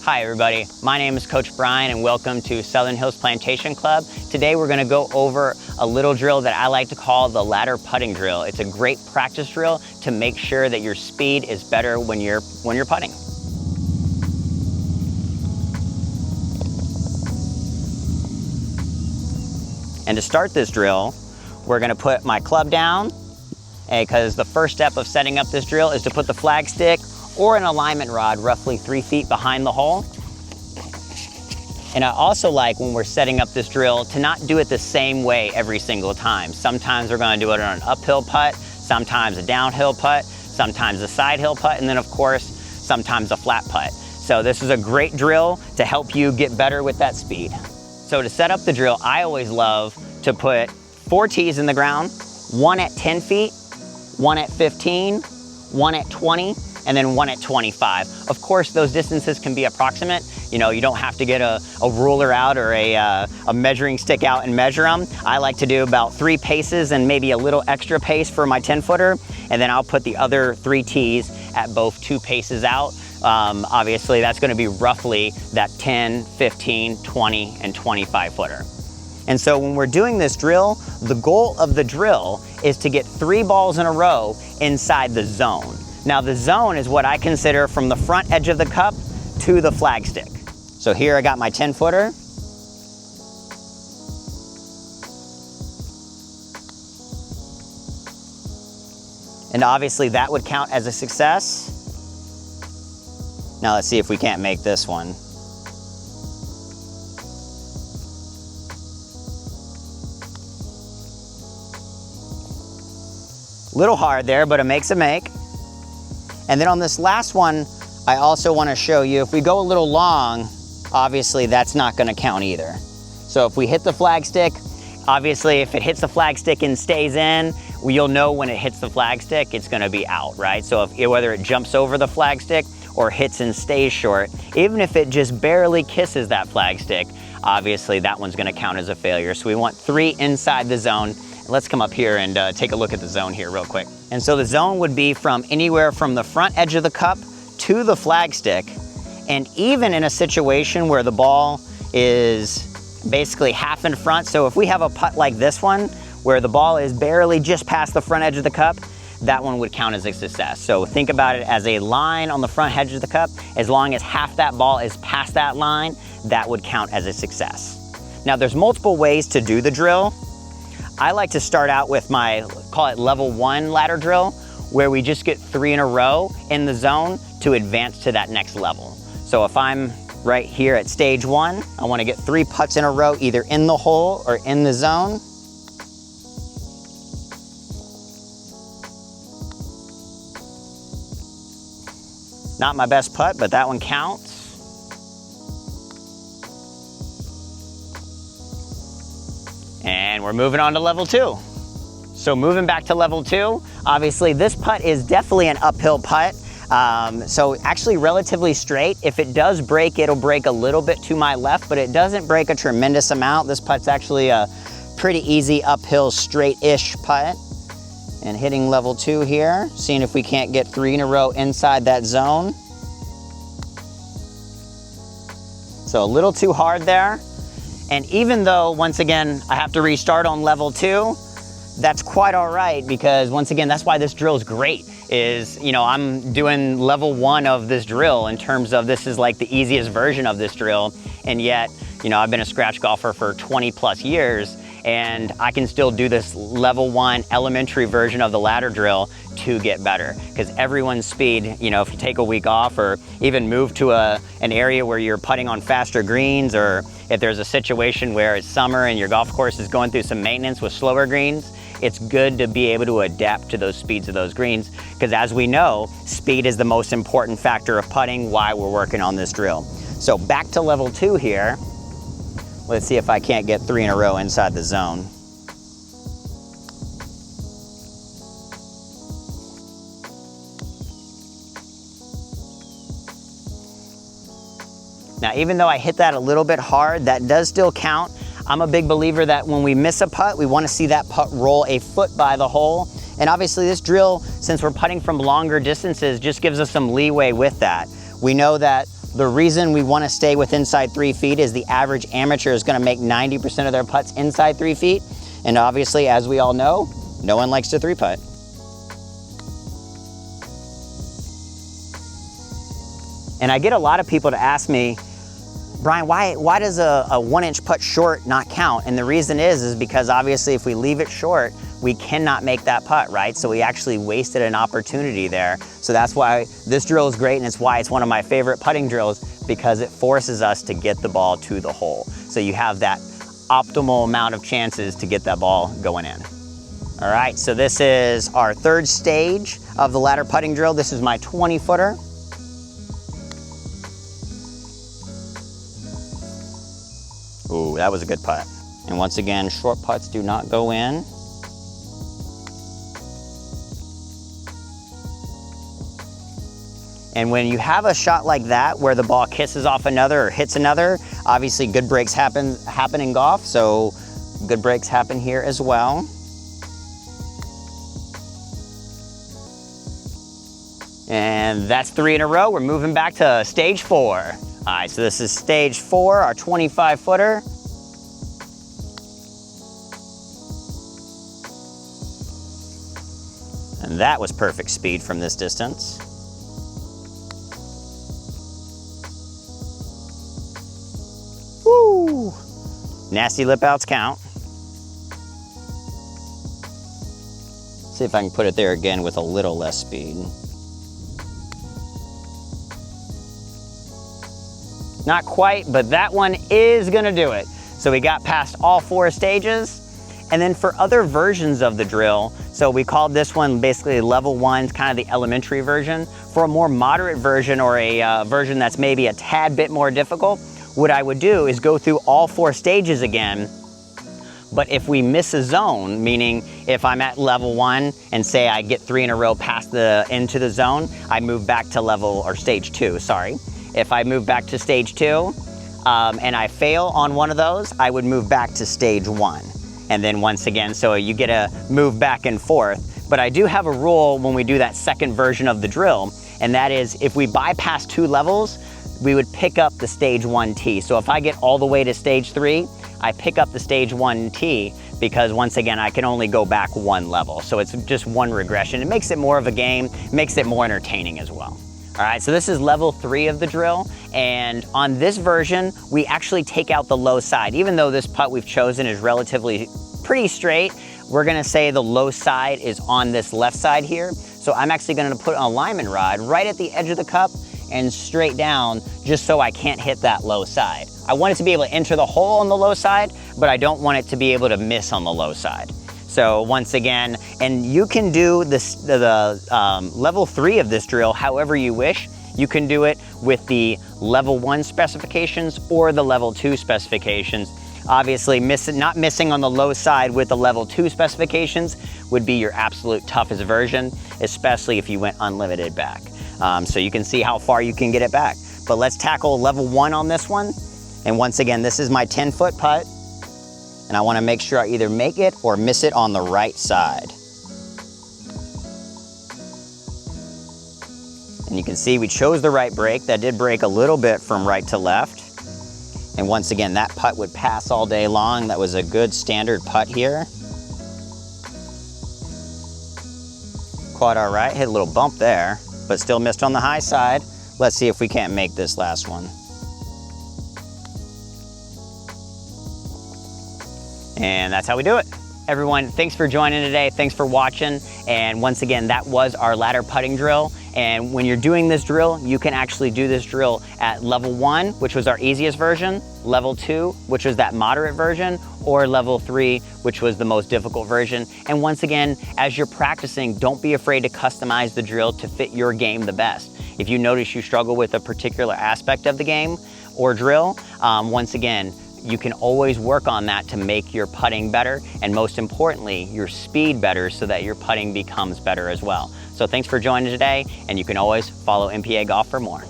Hi everybody, my name is Coach Brian and welcome to Southern Hills Plantation Club. Today we're going to go over a little drill that I like to call the ladder putting drill. It's a great practice drill to make sure that your speed is better when you're putting. And to start this drill, we're going to put my club down, because the first step of setting up this drill is to put the flag stick or an alignment rod roughly 3 feet behind the hole. And I also like, when we're setting up this drill, to not do it the same way every single time. Sometimes we're going to do it on an uphill putt, sometimes a downhill putt, sometimes a side hill putt, and then of course, sometimes a flat putt. So this is a great drill to help you get better with that speed. So to set up the drill, I always love to put 4 tees in the ground, one at 10 feet, one at 15, one at 20, and then one at 25. Of course, those distances can be approximate. You know, you don't have to get a ruler out or a measuring stick out and measure them. I like to do about 3 paces and maybe a little extra pace for my 10-footer, and then I'll put the other 3 tees at both 2 paces out. Obviously, that's gonna be roughly that 10, 15, 20, and 25-footer. And so when we're doing this drill, the goal of the drill is to get 3 balls in a row inside the zone. Now the zone is what I consider from the front edge of the cup to the flag stick. So here I got my 10-footer. And obviously that would count as a success. Now let's see if we can't make this one. Little hard there, but it makes a make. And then on this last one, I also want to show you, if we go a little long, obviously that's not going to count either. So if we hit the flag stick, obviously if it hits the flag stick and stays in, you'll know when it hits the flag stick, it's going to be out, right? So whether it jumps over the flag stick or hits and stays short, even if it just barely kisses that flag stick, obviously that one's going to count as a failure. So we want 3 inside the zone. Let's come up here and take a look at the zone here real quick. And so the zone would be from anywhere from the front edge of the cup to the flag stick. And even in a situation where the ball is basically half in front, so if we have a putt like this one, where the ball is barely just past the front edge of the cup, that one would count as a success. So think about it as a line on the front edge of the cup. As long as half that ball is past that line, that would count as a success. Now there's multiple ways to do the drill. I like to start out with my, call it level 1 ladder drill, where we just get 3 in a row in the zone to advance to that next level. So if I'm right here at stage 1, I want to get 3 putts in a row, either in the hole or in the zone. Not my best putt, but that one counts. And we're moving on to level 2. So moving back to level 2, obviously this putt is definitely an uphill putt. So actually relatively straight. If it does break, it'll break a little bit to my left, but it doesn't break a tremendous amount. This putt's actually a pretty easy uphill straight-ish putt. And hitting level 2 here, seeing if we can't get 3 in a row inside that zone. So a little too hard there. And even though, once again, I have to restart on level 2, that's quite all right, because once again, that's why this drill is great, is, you know, I'm doing level 1 of this drill in terms of this is like the easiest version of this drill. And yet, you know, I've been a scratch golfer for 20 plus years, and I can still do this level 1 elementary version of the ladder drill to get better. Because everyone's speed, you know, if you take a week off or even move to an area where you're putting on faster greens, or if there's a situation where it's summer and your golf course is going through some maintenance with slower greens, it's good to be able to adapt to those speeds of those greens. Because as we know, speed is the most important factor of putting, why we're working on this drill. So back to level 2 here. Let's see if I can't get 3 in a row inside the zone. Now, even though I hit that a little bit hard, that does still count. I'm a big believer that when we miss a putt, we want to see that putt roll a foot by the hole. And obviously this drill, since we're putting from longer distances, just gives us some leeway with that. We know that The reason we want to stay with inside 3 feet is the average amateur is going to make 90% of their putts inside 3 feet. And obviously, as we all know, no one likes to 3-putt. And I get a lot of people to ask me, Brian, why does a 1-inch putt short not count? And the reason is because obviously if we leave it short, we cannot make that putt, right? So we actually wasted an opportunity there. So that's why this drill is great, and it's why it's one of my favorite putting drills, because it forces us to get the ball to the hole. So you have that optimal amount of chances to get that ball going in. All right, so this is our 3rd stage of the ladder putting drill. This is my 20-footer. Ooh, that was a good putt. And once again, short putts do not go in. And when you have a shot like that where the ball kisses off another or hits another, obviously good breaks happen in golf, so good breaks happen here as well. And that's 3 in a row. We're moving back to stage 4. All right, so this is stage 4, our 25-footer. And that was perfect speed from this distance. Woo! Nasty lip outs count. See if I can put it there again with a little less speed. Not quite, but that one is gonna do it. So we got past all 4 stages. And then for other versions of the drill, so we called this one basically level 1, kind of the elementary version. For a more moderate version, or a version that's maybe a tad bit more difficult, what I would do is go through all 4 stages again. But if we miss a zone, meaning if I'm at level 1 and say I get 3 in a row past into the zone, I move back to stage 2, sorry. If I move back to stage 2 and I fail on one of those, I would move back to stage 1. And then once again, so you get a move back and forth. But I do have a rule when we do that second version of the drill, and that is if we bypass 2 levels, we would pick up the stage 1 tee. So if I get all the way to stage 3, I pick up the stage 1 tee, because once again, I can only go back 1 level. So it's just 1 regression. It makes it more of a game, makes it more entertaining as well. All right, so this is level 3 of the drill, and on this version, we actually take out the low side. Even though this putt we've chosen is relatively pretty straight, we're gonna say the low side is on this left side here. So I'm actually gonna put an alignment rod right at the edge of the cup and straight down, just so I can't hit that low side. I want it to be able to enter the hole on the low side, but I don't want it to be able to miss on the low side. So once again, and you can do this, level 3 of this drill however you wish. You can do it with the level 1 specifications or the level 2 specifications. Obviously, not missing on the low side with the level 2 specifications would be your absolute toughest version, especially if you went unlimited back. So you can see how far you can get it back. But let's tackle level 1 on this one. And once again, this is my 10-foot putt. And I want to make sure I either make it or miss it on the right side. And you can see we chose the right break. That did break a little bit from right to left. And once again, that putt would pass all day long. That was a good standard putt here. Quite all right, hit a little bump there, but still missed on the high side. Let's see if we can't make this last one. And that's how we do it. Everyone, thanks for joining today. Thanks for watching. And once again, that was our ladder putting drill. And when you're doing this drill, you can actually do this drill at level 1, which was our easiest version, level 2, which was that moderate version, or level 3, which was the most difficult version. And once again, as you're practicing, don't be afraid to customize the drill to fit your game the best. If you notice you struggle with a particular aspect of the game or drill, once again, you can always work on that to make your putting better, and most importantly, your speed better, so that your putting becomes better as well. So thanks for joining today, and you can always follow MPA Golf for more.